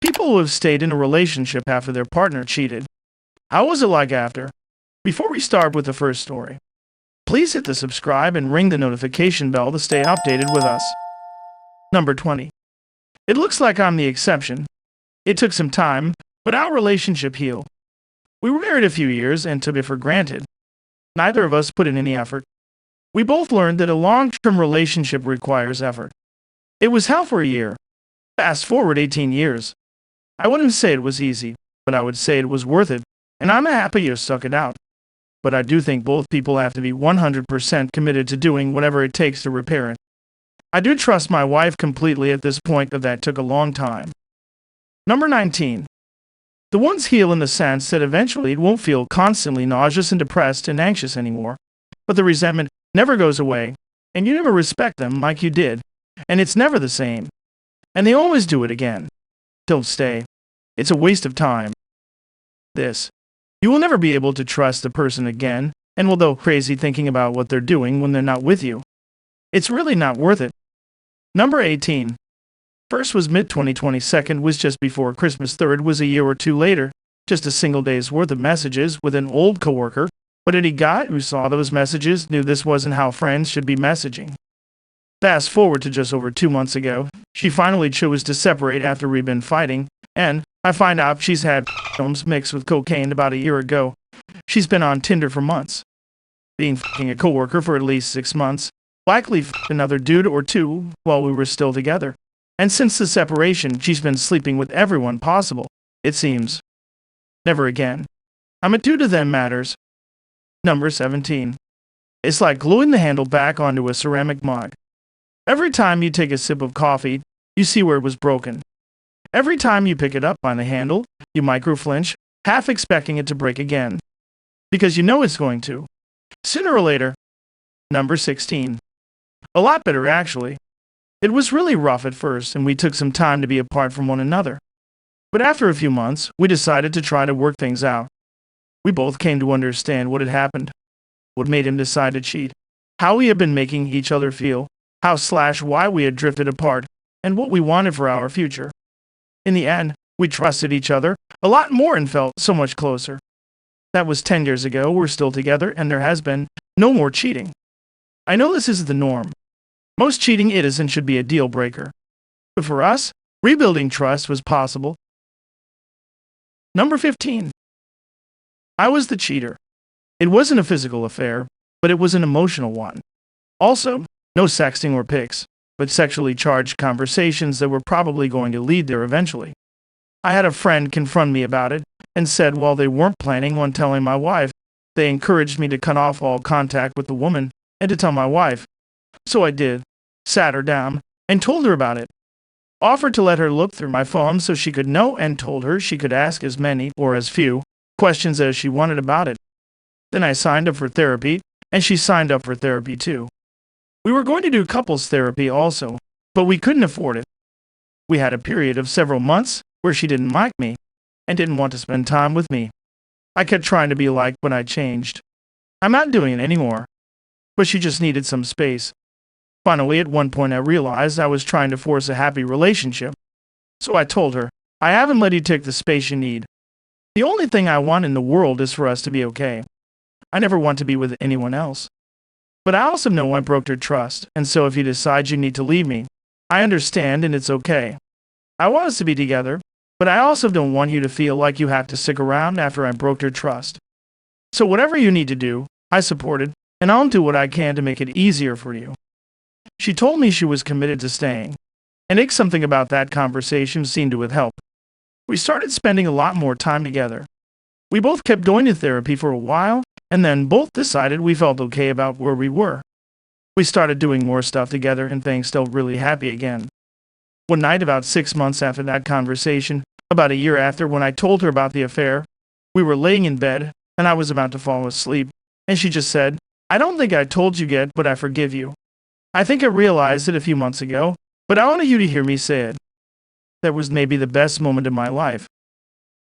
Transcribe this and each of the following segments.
People who have stayed in a relationship after their partner cheated. How was it like after? Before we start with the first story, please hit the subscribe and ring the notification bell to stay updated with us. Number 20. It looks like I'm the exception. It took some time, but our relationship healed. We were married a few years and took it for granted. Neither of us put in any effort. We both learned that a long-term relationship requires effort. It was hell for a year. Fast forward 18 years. I wouldn't say it was easy, but I would say it was worth it, and I'm happy you stuck it out. But I do think both people have to be 100% committed to doing whatever it takes to repair it. I do trust my wife completely at this point, but that took a long time. Number 19. The ones heal in the sense that eventually it won't feel constantly nauseous and depressed and anxious anymore, but the resentment never goes away, and you never respect them like you did, and it's never the same. And they always do it again. Don't stay. It's a waste of time. This. You will never be able to trust the person again, and will go crazy thinking about what they're doing when they're not with you. It's really not worth it. Number 18. First was mid-2020, second was just before Christmas, third was a year or two later, just a single day's worth of messages with an old coworker, but any guy who saw those messages knew this wasn't how friends should be messaging. Fast forward to just over 2 months ago, she finally chose to separate after we've been fighting, and I find out she's had films mixed with cocaine about a year ago. She's been on Tinder for months, being f***ing a coworker for at least 6 months, likely f***ed another dude or two while we were still together. And since the separation, she's been sleeping with everyone possible, it seems. Never again. I'm a dude to them matters. Number 17. It's like gluing the handle back onto a ceramic mug. Every time you take a sip of coffee, you see where it was broken. Every time you pick it up by the handle, you micro-flinch, half expecting it to break again. Because you know it's going to. Sooner or later. Number 16. A lot better, actually. It was really rough at first, and we took some time to be apart from one another. But after a few months, we decided to try to work things out. We both came to understand what had happened, what made him decide to cheat, how we had been making each other feel, how/why we had drifted apart, and what we wanted for our future. In the end, we trusted each other a lot more and felt so much closer. That was 10 years ago, we're still together, and there has been no more cheating. I know this is the norm. Most cheating is and should be a deal breaker. But for us, rebuilding trust was possible. Number 15. I was the cheater. It wasn't a physical affair, but it was an emotional one. Also, no sexting or pics, but sexually charged conversations that were probably going to lead there eventually. I had a friend confront me about it and said while they weren't planning on telling my wife, they encouraged me to cut off all contact with the woman and to tell my wife. So I did, sat her down, and told her about it. Offered to let her look through my phone so she could know and told her she could ask as many or as few questions as she wanted about it. Then I signed up for therapy, and she signed up for therapy too. We were going to do couples therapy also, but we couldn't afford it. We had a period of several months where she didn't like me and didn't want to spend time with me. I kept trying to be liked, but I changed. I'm not doing it anymore. But she just needed some space. Finally, at one point I realized I was trying to force a happy relationship. So I told her, I haven't let you take the space you need. The only thing I want in the world is for us to be okay. I never want to be with anyone else. But I also know I broke her trust, and so if you decide you need to leave me, I understand and it's okay. I want us to be together, but I also don't want you to feel like you have to stick around after I broke your trust. So whatever you need to do, I support it, and I'll do what I can to make it easier for you. She told me she was committed to staying, and something about that conversation seemed to have helped. We started spending a lot more time together. We both kept going to therapy for a while, and then both decided we felt okay about where we were. We started doing more stuff together and things felt really happy again. One night, about 6 months after that conversation, about a year after when I told her about the affair, we were laying in bed, and I was about to fall asleep, and she just said, I don't think I told you yet, but I forgive you. I think I realized it a few months ago, but I wanted you to hear me say it. That was maybe the best moment in my life.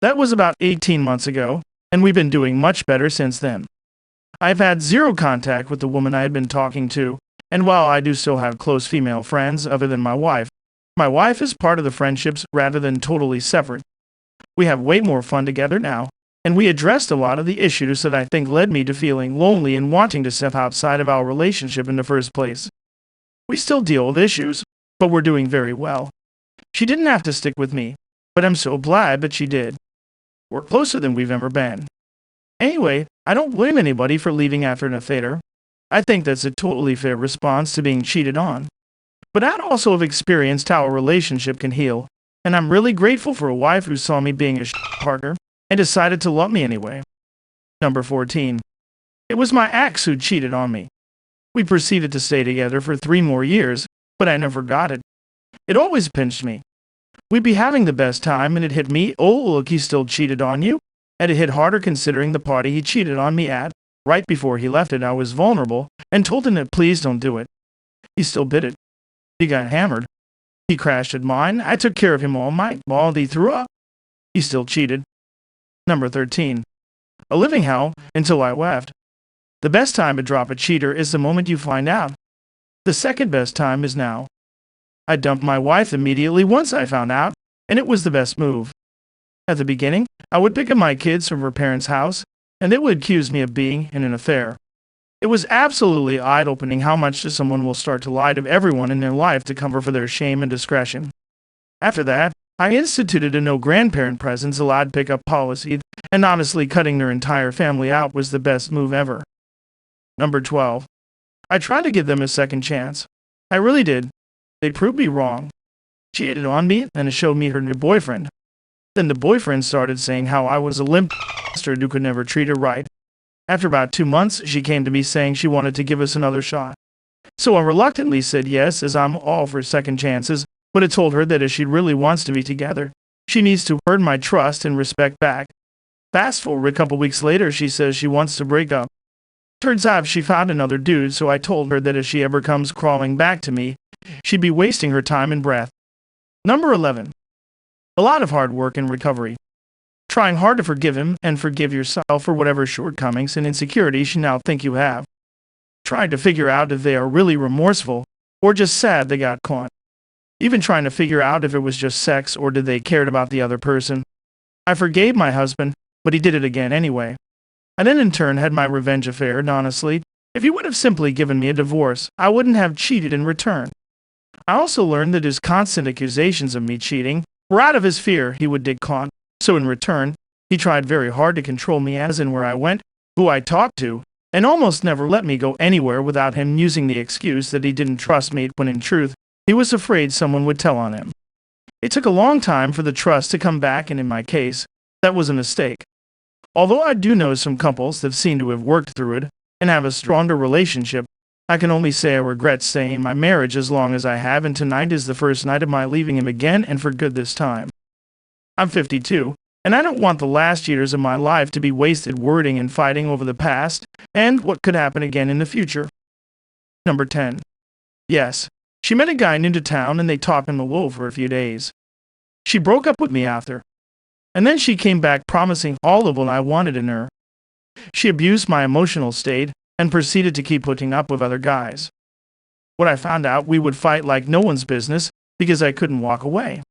That was about 18 months ago, and we've been doing much better since then. I've had zero contact with the woman I had been talking to, and while I do still have close female friends other than my wife, My wife is part of the friendships rather than totally separate. We have way more fun together now, and we addressed a lot of the issues that I think led me to feeling lonely and wanting to step outside of our relationship in the first place. We still deal with issues, but we're doing very well. She didn't have to stick with me, but I'm so glad that she did. We're closer than we've ever been. Anyway, I don't blame anybody for leaving after an affair. I think that's a totally fair response to being cheated on. But I'd also have experienced how a relationship can heal, and I'm really grateful for a wife who saw me being a partner and decided to love me anyway. Number 14. It was my ex who cheated on me. We proceeded to stay together for 3 more years, but I never got it. It always pinched me. We'd be having the best time and it hit me, oh look, he still cheated on you? And it hit harder considering the party he cheated on me at. Right before he left it, I was vulnerable and told him that please don't do it. He still bit it. He got hammered. He crashed at mine. I took care of him all night while he threw up. He still cheated. Number 13. A living hell until I left. The best time to drop a cheater is the moment you find out. The second best time is now. I dumped my wife immediately once I found out, and it was the best move. At the beginning, I would pick up my kids from her parents' house, and they would accuse me of being in an affair. It was absolutely eye-opening how much someone will start to lie to everyone in their life to cover for their shame and discretion. After that, I instituted a no grandparent presence allowed pickup policy, and honestly cutting their entire family out was the best move ever. Number 12. I tried to give them a second chance. I really did. They proved me wrong. She cheated on me and showed me her new boyfriend. Then the boyfriend started saying how I was a limp bastard who could never treat her right. After about 2 months, she came to me saying she wanted to give us another shot. So I reluctantly said yes, as I'm all for second chances, but I told her that if she really wants to be together, she needs to earn my trust and respect back. Fast forward a couple weeks later, she says she wants to break up. Turns out she found another dude, so I told her that if she ever comes crawling back to me, she'd be wasting her time and breath. Number 11. A lot of hard work and recovery. Trying hard to forgive him and forgive yourself for whatever shortcomings and insecurities you now think you have. Trying to figure out if they are really remorseful or just sad they got caught. Even trying to figure out if it was just sex or did they cared about the other person. I forgave my husband, but he did it again anyway. I then in turn had my revenge affair, and honestly, if he would have simply given me a divorce, I wouldn't have cheated in return. I also learned that his constant accusations of me cheating were out of his fear he would get caught, so in return, he tried very hard to control me as in where I went, who I talked to, and almost never let me go anywhere without him using the excuse that he didn't trust me when in truth, he was afraid someone would tell on him. It took a long time for the trust to come back, and in my case, that was a mistake. Although I do know some couples that seem to have worked through it and have a stronger relationship, I can only say I regret staying in my marriage as long as I have, and tonight is the first night of my leaving him again and for good this time. I'm 52, and I don't want the last years of my life to be wasted worrying and fighting over the past and what could happen again in the future. Number 10. Yes, she met a guy new to town and they talked him a little for a few days. She broke up with me after. And then she came back promising all of what I wanted in her. She abused my emotional state and proceeded to keep putting up with other guys. When I found out, we would fight like no one's business because I couldn't walk away.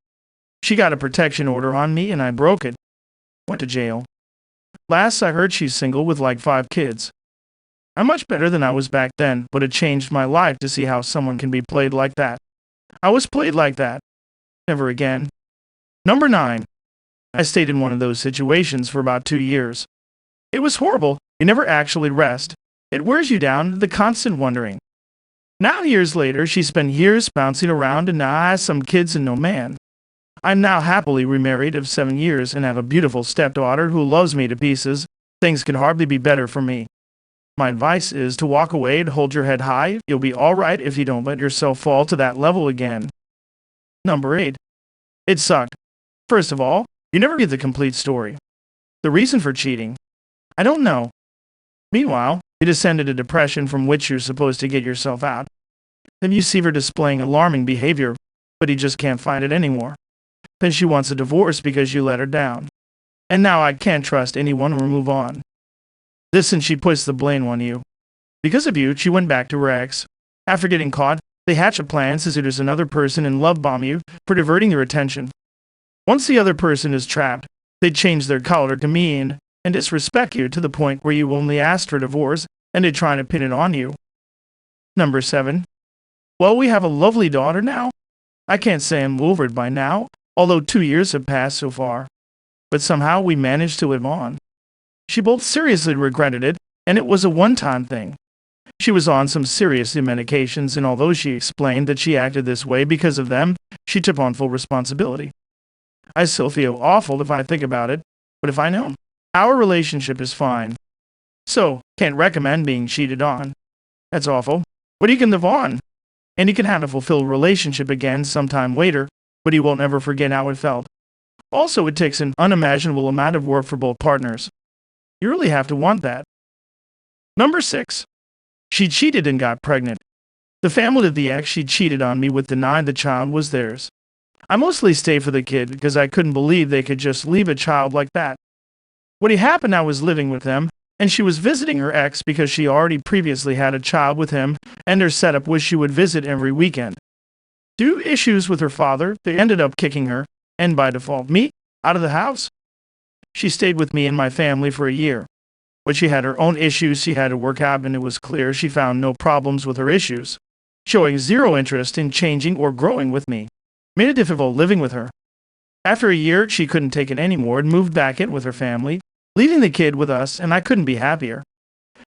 She got a protection order on me and I broke it. Went to jail. Last I heard, she's single with like 5 kids. I'm much better than I was back then, but it changed my life to see how someone can be played like that. I was played like that. Never again. Number 9. I stayed in one of those situations for about 2 years. It was horrible. You never actually rest. It wears you down, the constant wondering. Now, years later, she spent years bouncing around and now has some kids and no man. I'm now happily remarried of 7 years and have a beautiful stepdaughter who loves me to pieces. Things can hardly be better for me. My advice is to walk away and hold your head high. You'll be all right if you don't let yourself fall to that level again. Number 8. It sucked. First of all, you never get the complete story. The reason for cheating? I don't know. Meanwhile, you descended a depression from which you're supposed to get yourself out. Then you see her displaying alarming behavior, but you just can't find it anymore. Then she wants a divorce because you let her down. And now I can't trust anyone or move on. This and she puts the blame on you. Because of you, she went back to her ex. After getting caught, They hatch a plan to seduce another person and love bomb you for diverting your attention. Once the other person is trapped, they change their color to mean and disrespect you to the point where you only asked for divorce and they're trying to pin it on you. Number 7. Well, we have a lovely daughter now. I can't say I'm over it by now, although 2 years have passed so far. But somehow we managed to live on. She both seriously regretted it, and it was a one-time thing. She was on some serious medications, and although she explained that she acted this way because of them, she took on full responsibility. I still feel awful if I think about it, but if I know, our relationship is fine. So, can't recommend being cheated on. That's awful, but you can live on. And you can have a fulfilled relationship again sometime later, but you won't ever forget how it felt. Also, it takes an unimaginable amount of work for both partners. You really have to want that. Number 6. She cheated and got pregnant. The family of the ex she cheated on me with denied the child was theirs. I mostly stayed for the kid because I couldn't believe they could just leave a child like that. What had happened, I was living with them, and she was visiting her ex because she already previously had a child with him, and their setup was she would visit every weekend. Due to issues with her father, they ended up kicking her, and by default me, out of the house. She stayed with me and my family for a year. But she had her own issues she had to work out, and it was clear she found no problems with her issues, showing zero interest in changing or growing with me. Made it difficult living with her. After a year, she couldn't take it anymore and moved back in with her family, leaving the kid with us, and I couldn't be happier.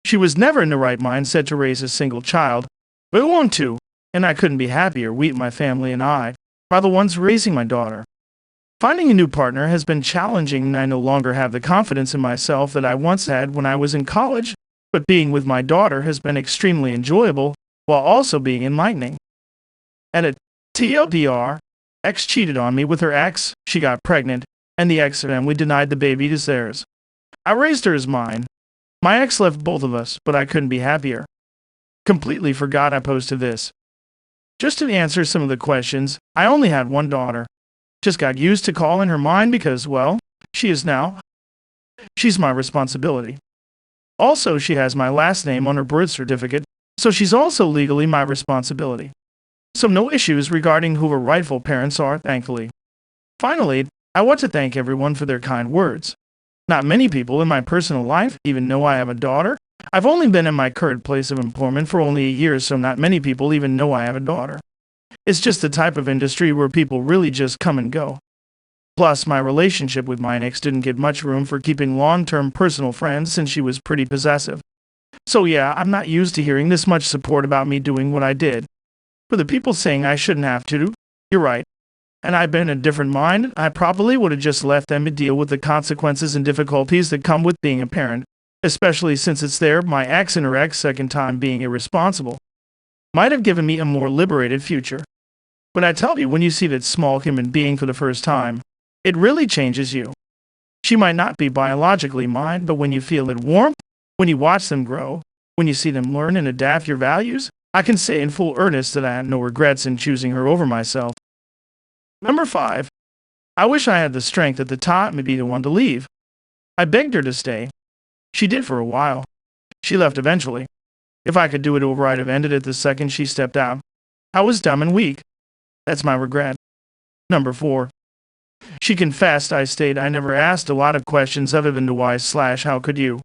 She was never in the right mindset to raise a single child, but we want to, and I couldn't be happier. We, my family, and I are the ones raising my daughter. Finding a new partner has been challenging, and I no longer have the confidence in myself that I once had when I was in college, but being with my daughter has been extremely enjoyable, while also being enlightening. At a TLDR, ex cheated on me with her ex, she got pregnant, and the ex family denied the baby as theirs. I raised her as mine. My ex left both of us, but I couldn't be happier. Completely forgot I posted this. Just to answer some of the questions, I only had one daughter. Just got used to calling her mine because, well, she is now. She's my responsibility. Also, she has my last name on her birth certificate, so she's also legally my responsibility. So no issues regarding who her rightful parents are, thankfully. Finally, I want to thank everyone for their kind words. Not many people in my personal life even know I have a daughter. I've only been in my current place of employment for only a year, so not many people even know I have a daughter. It's just the type of industry where people really just come and go. Plus, my relationship with my ex didn't get much room for keeping long-term personal friends since she was pretty possessive. So yeah, I'm not used to hearing this much support about me doing what I did. For the people saying I shouldn't have to, you're right. And I've been in a different mind, I probably would have just left them to deal with the consequences and difficulties that come with being a parent, especially since it's my ex and her ex second time being irresponsible. Might have given me a more liberated future. But I tell you, when you see that small human being for the first time, it really changes you. She might not be biologically mine, but when you feel that warmth, when you watch them grow, when you see them learn and adapt your values, I can say in full earnest that I had no regrets in choosing her over myself. Number 5. I wish I had the strength at the time to be the one to leave. I begged her to stay. She did for a while. She left eventually. If I could do it over, I'd have ended it the second she stepped out. I was dumb and weak. That's my regret. Number 4. She confessed I stayed. I never asked a lot of questions other than why/how could you?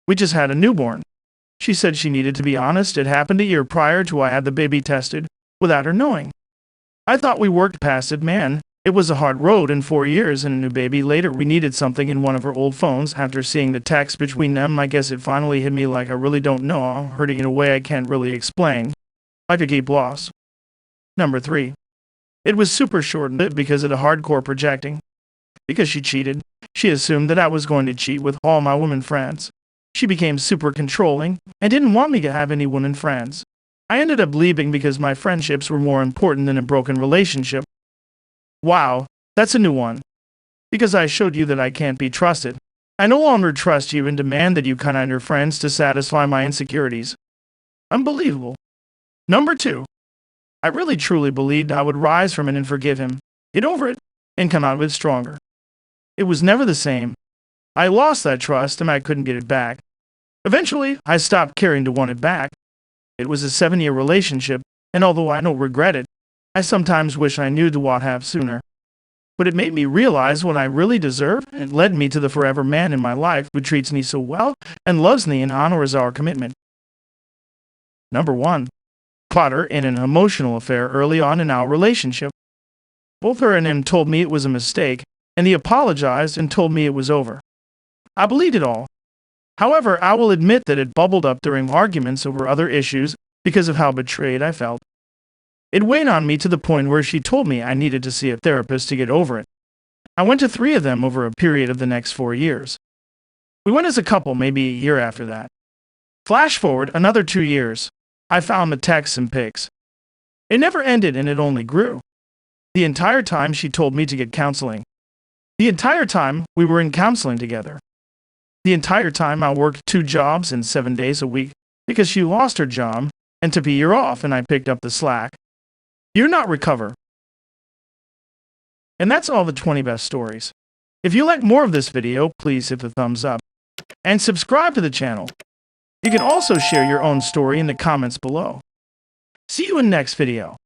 We just had a newborn. She said she needed to be honest. It happened a year prior to I had the baby tested, without her knowing. I thought we worked past it, man. It was a hard road in 4 years and a new baby. Later, we needed something in one of her old phones. After seeing the text between them, I guess it finally hit me like I really don't know, hurting in a way I can't really explain. Like a deep loss. Number 3. It was super short-lived because of the hardcore projecting. Because she cheated, she assumed that I was going to cheat with all my women friends. She became super controlling and didn't want me to have any women friends. I ended up leaving because my friendships were more important than a broken relationship. Wow, that's a new one. Because I showed you that I can't be trusted. I no longer trust you and demand that you cut on your friends to satisfy my insecurities. Unbelievable. Number 2. I really truly believed I would rise from it and forgive him, get over it, and come out of it stronger. It was never the same. I lost that trust and I couldn't get it back. Eventually, I stopped caring to want it back. It was a 7-year relationship, And although I don't regret it, I sometimes wish I knew what have sooner. But it made me realize what I really deserve and led me to the forever man in my life who treats me so well and loves me and honors our commitment. Number 1. Caught her in an emotional affair early on in our relationship. Both her and him told me it was a mistake, and he apologized and told me it was over. I believed it all. However, I will admit that it bubbled up during arguments over other issues because of how betrayed I felt. It weighed on me to the point where she told me I needed to see a therapist to get over it. I went to 3 of them over a period of the next 4 years. We went as a couple maybe a year after that. Flash forward another 2 years. I found the texts and pics. It never ended and it only grew. The entire time she told me to get counseling. The entire time we were in counseling together. The entire time I worked 2 jobs and 7 days a week because she lost her job and took a year off and I picked up the slack. You're not recover. And that's all the 20 best stories. If you like more of this video, please hit the thumbs up and subscribe to the channel. You can also share your own story in the comments below. See you in next video.